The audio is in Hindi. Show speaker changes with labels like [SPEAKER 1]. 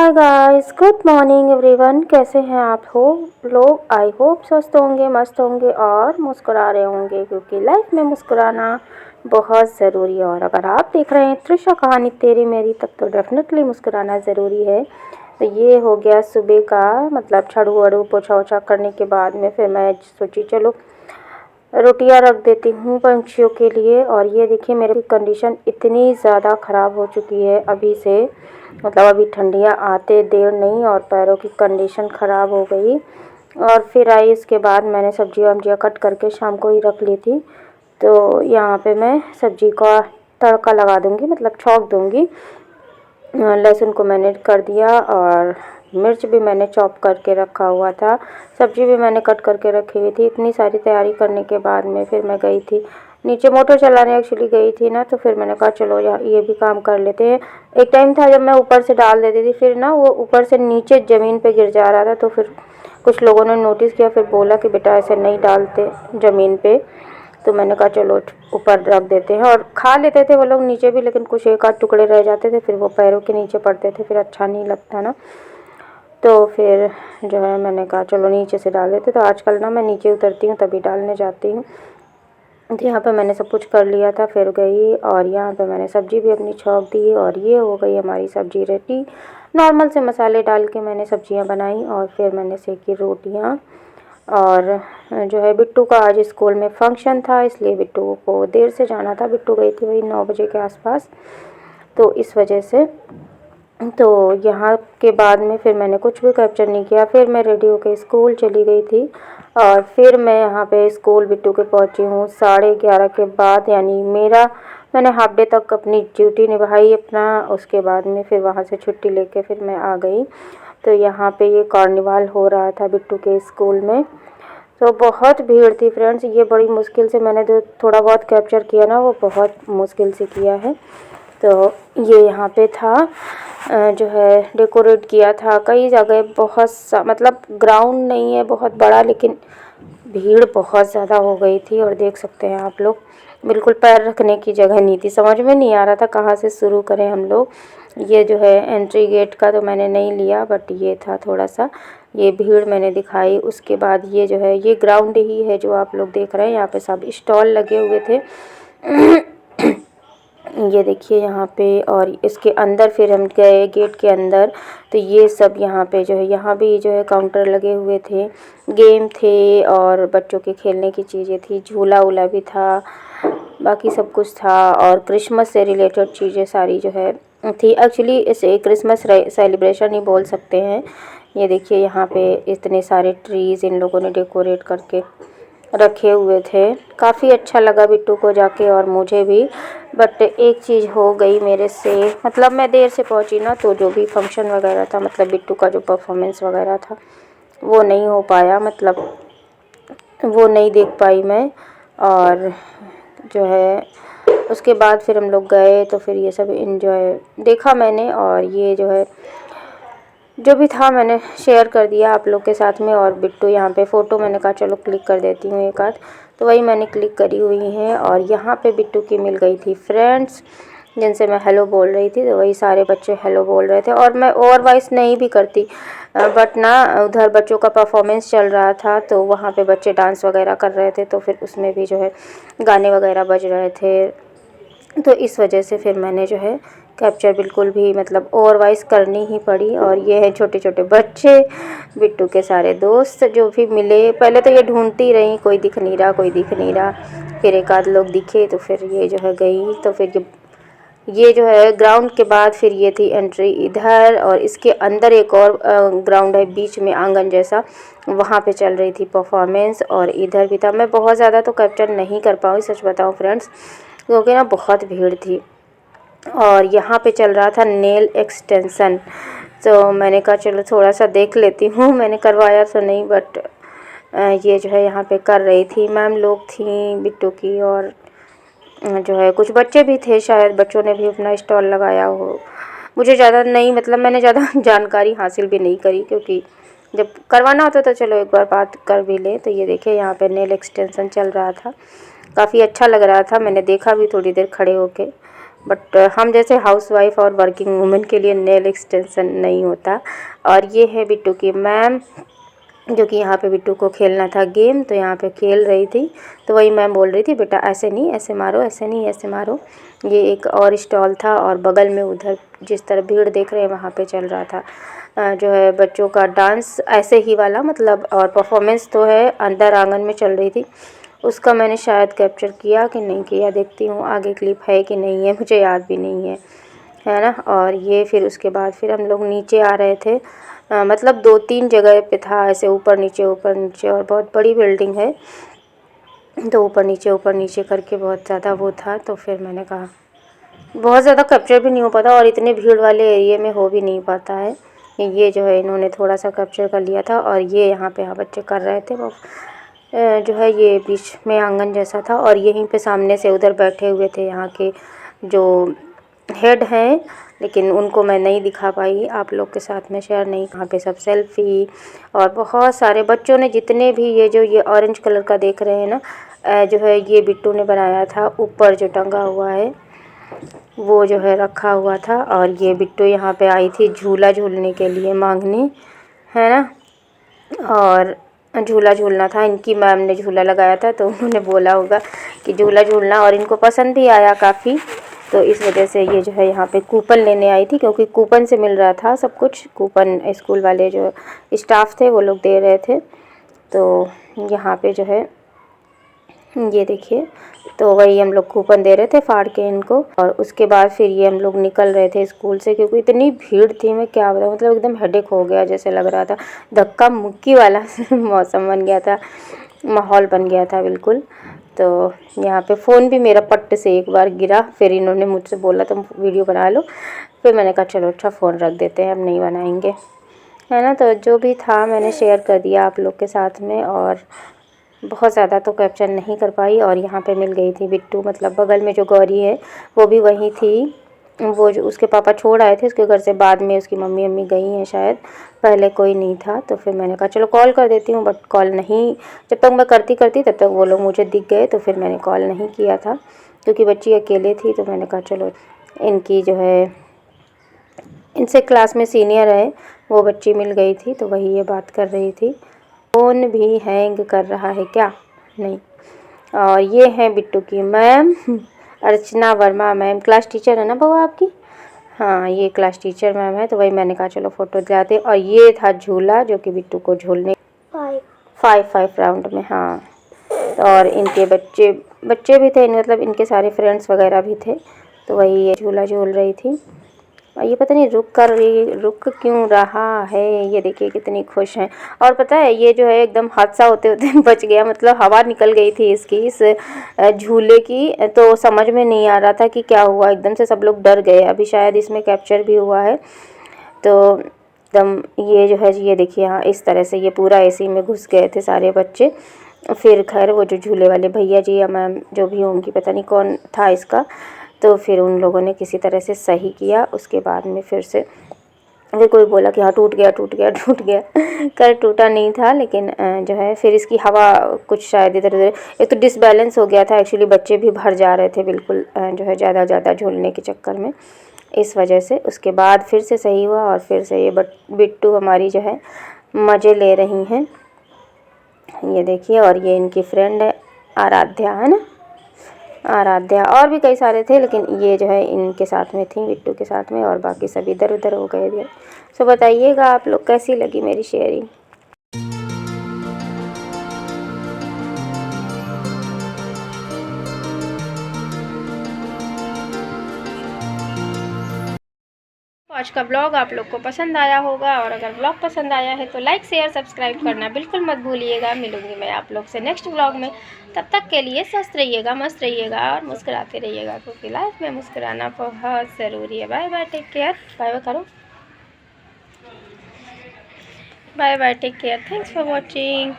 [SPEAKER 1] Hi guys, good morning everyone. कैसे हैं आप हो लोग? आई होप स्वस्थ होंगे, मस्त होंगे और मुस्कुरा रहे होंगे, क्योंकि लाइफ में मुस्कुराना बहुत ज़रूरी है। और अगर आप देख रहे हैं त्रिशा कहानी तेरी मेरी, तब तो डेफिनेटली मुस्कुराना ज़रूरी है। तो ये हो गया सुबह का, मतलब झाड़ू वाड़ू पोछा ओछा करने के बाद में फिर मैं सोची चलो रोटियां रख देती हूँ पंछियों के लिए। और ये देखिए मेरी कंडीशन इतनी ज़्यादा ख़राब हो चुकी है अभी से, मतलब अभी ठंडियाँ आते देर नहीं और पैरों की कंडीशन ख़राब हो गई। और फिर आई, इसके बाद मैंने सब्जियां वब्जियाँ कट करके शाम को ही रख ली थी। तो यहाँ पे मैं सब्जी का तड़का लगा दूँगी, मतलब छौंक दूँगी। लहसुन को मैंने कर दिया और मिर्च भी मैंने चॉप करके रखा हुआ था। सब्जी भी मैंने कट करके रखी हुई थी। इतनी सारी तैयारी करने के बाद में फिर मैं गई थी नीचे, मोटर चलाने एक्चुअली गई थी ना। तो फिर मैंने कहा चलो ये भी काम कर लेते हैं। एक टाइम था जब मैं ऊपर से डाल देती थी, फिर ना वो ऊपर से नीचे ज़मीन पे गिर जा रहा था। तो फिर कुछ लोगों ने नोटिस किया, फिर बोला कि बेटा ऐसे नहीं डालते ज़मीन पे। तो मैंने कहा चलो ऊपर रख देते हैं। और खा लेते थे वो लोग नीचे भी, लेकिन कुछ एक आध टुकड़े रह जाते थे, फिर वो पैरों के नीचे पड़ते थे, फिर अच्छा नहीं लगता ना। तो फिर जो है मैंने कहा चलो नीचे से डाल देते। तो आजकल ना मैं नीचे उतरती हूँ तभी डालने जाती हूँ। तो यहाँ पे मैंने सब कुछ कर लिया था, फिर गई और यहाँ पे मैंने सब्ज़ी भी अपनी छौंक दी और ये हो गई हमारी सब्ज़ी रेडी। नॉर्मल से मसाले डाल के मैंने सब्जियाँ बनाई और फिर मैंने सेकी रोटियाँ। और जो है बिट्टू का आज स्कूल में फंक्शन था, इसलिए बिट्टू को देर से जाना था। बिट्टू गई थी वही 9 बजे के आसपास, तो इस वजह से। तो यहाँ के बाद में फिर मैंने कुछ भी कैप्चर नहीं किया। फिर मैं रेडी होकर स्कूल चली गई थी और फिर मैं यहाँ पे स्कूल बिट्टू के पहुँची हूँ 11:30 के बाद, यानी मैंने हाफ डे तक अपनी ड्यूटी निभाई अपना। उसके बाद में फिर वहाँ से छुट्टी लेके फिर मैं आ गई। तो यहाँ पे ये कार्निवाल हो रहा था बिट्टू के स्कूल में, तो बहुत भीड़ थी फ्रेंड्स। ये बड़ी मुश्किल से मैंने जो थोड़ा बहुत कैप्चर किया ना, वो बहुत मुश्किल से किया है। तो ये यहाँ पे था जो है डेकोरेट किया था कई जगह, बहुत सा मतलब ग्राउंड नहीं है बहुत बड़ा, लेकिन भीड़ बहुत ज़्यादा हो गई थी। और देख सकते हैं आप लोग, बिल्कुल पैर रखने की जगह नहीं थी। समझ में नहीं आ रहा था कहाँ से शुरू करें हम लोग। ये जो है एंट्री गेट का तो मैंने नहीं लिया, बट ये था थोड़ा सा, ये भीड़ मैंने दिखाई। उसके बाद ये जो है ये ग्राउंड ही है जो आप लोग देख रहे हैं। यहाँ पे सब स्टॉल लगे हुए थे ये देखिए यहाँ पे। और इसके अंदर फिर हम गए गेट के अंदर, तो ये सब यहाँ पे जो है, यहाँ भी जो है काउंटर लगे हुए थे, गेम थे और बच्चों के खेलने की चीज़ें थी, झूला वूला भी था, बाकी सब कुछ था। और क्रिसमस से रिलेटेड चीज़ें सारी जो है थी। एक्चुअली इसे क्रिसमस सेलिब्रेशन ही बोल सकते हैं। ये देखिए यहाँ पे इतने सारे ट्रीज़ इन लोगों ने डेकोरेट करके रखे हुए थे। काफ़ी अच्छा लगा बिट्टू को जाके और मुझे भी। बट एक चीज़ हो गई मेरे से, मतलब मैं देर से पहुंची ना, तो जो भी फंक्शन वगैरह था, मतलब बिट्टू का जो परफॉर्मेंस वगैरह था वो नहीं हो पाया, मतलब वो नहीं देख पाई मैं। और जो है उसके बाद फिर हम लोग गए, तो फिर ये सब इन्जॉय देखा मैंने। और ये जो है जो भी था मैंने शेयर कर दिया आप लोग के साथ में। और बिट्टू यहाँ पे फ़ोटो मैंने कहा चलो क्लिक कर देती हूँ एक आध, तो वही मैंने क्लिक करी हुई हैं। और यहाँ पे बिट्टू की मिल गई थी फ्रेंड्स जिनसे मैं हेलो बोल रही थी, तो वही सारे बच्चे हेलो बोल रहे थे। और मैं ओवर वॉइस नहीं भी करती, बट ना उधर बच्चों का परफॉर्मेंस चल रहा था, तो वहाँ पे बच्चे डांस वगैरह कर रहे थे, तो फिर उसमें भी जो है गाने वगैरह बज रहे थे। तो इस वजह से फिर मैंने जो है कैप्चर बिल्कुल भी मतलब ओवर वॉइस करनी ही पड़ी। और ये है छोटे छोटे बच्चे, बिट्टू के सारे दोस्त जो भी मिले। पहले तो ये ढूंढती रही, कोई दिख नहीं रहा, कोई दिख नहीं रहा। फिर एक आध लोग दिखे, तो फिर ये जो है गई। तो फिर ये जो है ग्राउंड के बाद फिर ये थी एंट्री इधर। और इसके अंदर एक और ग्राउंड है बीच में, आंगन जैसा, वहाँ पे चल रही थी परफॉर्मेंस। और इधर भी था। मैं बहुत ज़्यादा तो कैप्चर नहीं कर पाऊँ, सच बताऊँ फ्रेंड्स, क्योंकि ना बहुत भीड़ थी। और यहाँ पे चल रहा था नेल एक्सटेंशन, तो मैंने कहा चलो थोड़ा सा देख लेती हूँ। मैंने करवाया तो नहीं, बट ये जो है यहाँ पे कर रही थी, मैम लोग थी बिट्टू की। और जो है कुछ बच्चे भी थे, शायद बच्चों ने भी अपना स्टॉल लगाया हो। मुझे ज़्यादा नहीं, मतलब मैंने ज़्यादा जानकारी हासिल भी नहीं करी, क्योंकि जब करवाना होता तो चलो एक बार बात कर भी ले। तो ये देखिए यहाँ पे नेल एक्सटेंशन चल रहा था, काफ़ी अच्छा लग रहा था। मैंने देखा भी थोड़ी देर खड़े होके, बट हम जैसे हाउसवाइफ और वर्किंग वुमेन के लिए नेल एक्सटेंशन नहीं होता। और ये है बिट्टू की मैम, जो कि यहाँ पे बिट्टू को खेलना था गेम, तो यहाँ पे खेल रही थी। तो वही मैम बोल रही थी, बेटा ऐसे नहीं, ऐसे मारो, ऐसे नहीं, ऐसे मारो। ये एक और स्टॉल था और बगल में उधर जिस तरह भीड़ देख रहे हैं वहाँ पे चल रहा था जो है बच्चों का डांस, ऐसे ही वाला मतलब, और परफॉर्मेंस तो है अंदर आंगन में चल रही थी। उसका मैंने शायद कैप्चर किया कि नहीं किया, देखती हूँ आगे क्लिप है कि नहीं है, मुझे याद भी नहीं है ना। और ये फिर उसके बाद फिर हम लोग नीचे आ रहे थे, मतलब 2-3 जगह पे था ऐसे, ऊपर नीचे और बहुत बड़ी बिल्डिंग है, तो ऊपर नीचे करके बहुत ज़्यादा वो था। तो फिर मैंने कहा बहुत ज़्यादा कैप्चर भी नहीं हो पाता और इतने भीड़ वाले एरिए में हो भी नहीं पाता है। ये जो है इन्होंने थोड़ा सा कैप्चर कर लिया था। और ये यहाँ पे बच्चे कर रहे थे वो जो है, ये बीच में आंगन जैसा था और यहीं पे सामने से उधर बैठे हुए थे यहाँ के जो हेड हैं, लेकिन उनको मैं नहीं दिखा पाई, आप लोग के साथ में शेयर नहीं। यहाँ पे सब सेल्फी और बहुत सारे बच्चों ने, जितने भी ये ऑरेंज कलर का देख रहे हैं ना, जो है ये बिट्टू ने बनाया था, ऊपर जो टंगा हुआ है वो जो है रखा हुआ था। और ये बिट्टू यहाँ पे आई थी झूला झूलने के लिए मांगने, है ना। और झूला झूलना था, इनकी मैम ने झूला लगाया था तो उन्होंने बोला होगा कि झूला झूलना, और इनको पसंद भी आया काफ़ी। तो इस वजह से ये जो है यहाँ पे कूपन लेने आई थी, क्योंकि कूपन से मिल रहा था सब कुछ। कूपन स्कूल वाले जो स्टाफ थे वो लोग दे रहे थे। तो यहाँ पे जो है ये देखिए, तो वही हम लोग कूपन दे रहे थे फाड़ के इनको। और उसके बाद फिर ये हम लोग निकल रहे थे स्कूल से, क्योंकि इतनी भीड़ थी, मैं क्या बताऊँ, मतलब एकदम हेडेक हो गया जैसे लग रहा था, धक्का मुक्की वाला मौसम बन गया था, माहौल बन गया था बिल्कुल। तो यहाँ पे फ़ोन भी मेरा पट्ट से एक बार गिरा, फिर इन्होंने मुझसे बोला तुम वीडियो बना लो, फिर मैंने कहा चलो अच्छा फ़ोन रख देते हैं, अब नहीं बनाएंगे, है ना। तो जो भी था मैंने शेयर कर दिया आप लोग के साथ में, और बहुत ज़्यादा तो कैप्चर नहीं कर पाई। और यहाँ पे मिल गई थी बिट्टू, मतलब बगल में जो गौरी है वो भी वहीं थी, वो जो उसके पापा छोड़ आए थे उसके घर से, बाद में उसकी मम्मी गई हैं शायद, पहले कोई नहीं था। तो फिर मैंने कहा चलो कॉल कर देती हूँ, बट कॉल नहीं, जब तक मैं करती तब तक वो लोग मुझे दिख गए, तो फिर मैंने कॉल नहीं किया था, क्योंकि बच्ची अकेले थी। तो मैंने कहा चलो इनकी जो है, इनसे क्लास में सीनियर है वो बच्ची मिल गई थी, तो वही ये बात कर रही थी। फ़ोन भी हैंग कर रहा है क्या? नहीं। और ये है बिट्टू की मैम, अर्चना वर्मा मैम, क्लास टीचर है ना बहू आपकी? हाँ, ये क्लास टीचर मैम है। तो वही मैंने कहा चलो फ़ोटो दिलाते। और ये था झूला जो कि बिट्टू को झूलने 5 राउंड में, हाँ। और इनके बच्चे भी थे, मतलब इनके सारे फ्रेंड्स वगैरह भी थे। तो वही ये झूला झूल रही थी। और ये पता नहीं रुक क्यों रहा है, ये देखिए कितनी खुश हैं। और पता है ये जो है एकदम हादसा होते होते बच गया, मतलब हवा निकल गई थी इसकी, इस झूले की, तो समझ में नहीं आ रहा था कि क्या हुआ, एकदम से सब लोग डर गए। अभी शायद इसमें कैप्चर भी हुआ है। तो एकदम ये जो है, ये देखिए यहाँ इस तरह से ये पूरा एसी में घुस गए थे सारे बच्चे। फिर खैर वो जो झूले वाले भैया जी या मैम जो भी होंगी, पता नहीं कौन था इसका, तो फिर उन लोगों ने किसी तरह से सही किया। उसके बाद में फिर से फिर कोई बोला कि हाँ टूट गया कर टूटा नहीं था, लेकिन जो है फिर इसकी हवा कुछ शायद इधर उधर, एक तो डिसबैलेंस हो गया था एक्चुअली, बच्चे भी भर जा रहे थे बिल्कुल, जो है ज़्यादा झूलने के चक्कर में, इस वजह से। उसके बाद फिर से सही हुआ और फिर से ये बिट्टू हमारी जो है मज़े ले रही हैं, ये देखिए। और ये इनकी फ्रेंड है आराध्या, है ना, आराध्या। और भी कई सारे थे, लेकिन ये जो है इनके साथ में थी, बिट्टू के साथ में, और बाकी सब इधर उधर हो गए थे। सो बताइएगा आप लोग कैसी लगी मेरी शेयरिंग। आज का ब्लॉग आप लोग को पसंद आया होगा, और अगर ब्लॉग पसंद आया है तो लाइक शेयर सब्सक्राइब करना बिल्कुल मत भूलिएगा। मिलूंगी मैं आप लोग से नेक्स्ट ब्लॉग में, तब तक के लिए स्वस्थ रहिएगा, मस्त रहिएगा और मुस्कुराते रहिएगा, क्योंकि लाइफ में मुस्कुराना बहुत ज़रूरी है। Bye bye, take care, bye bye करो, bye bye, take care, thanks for watching.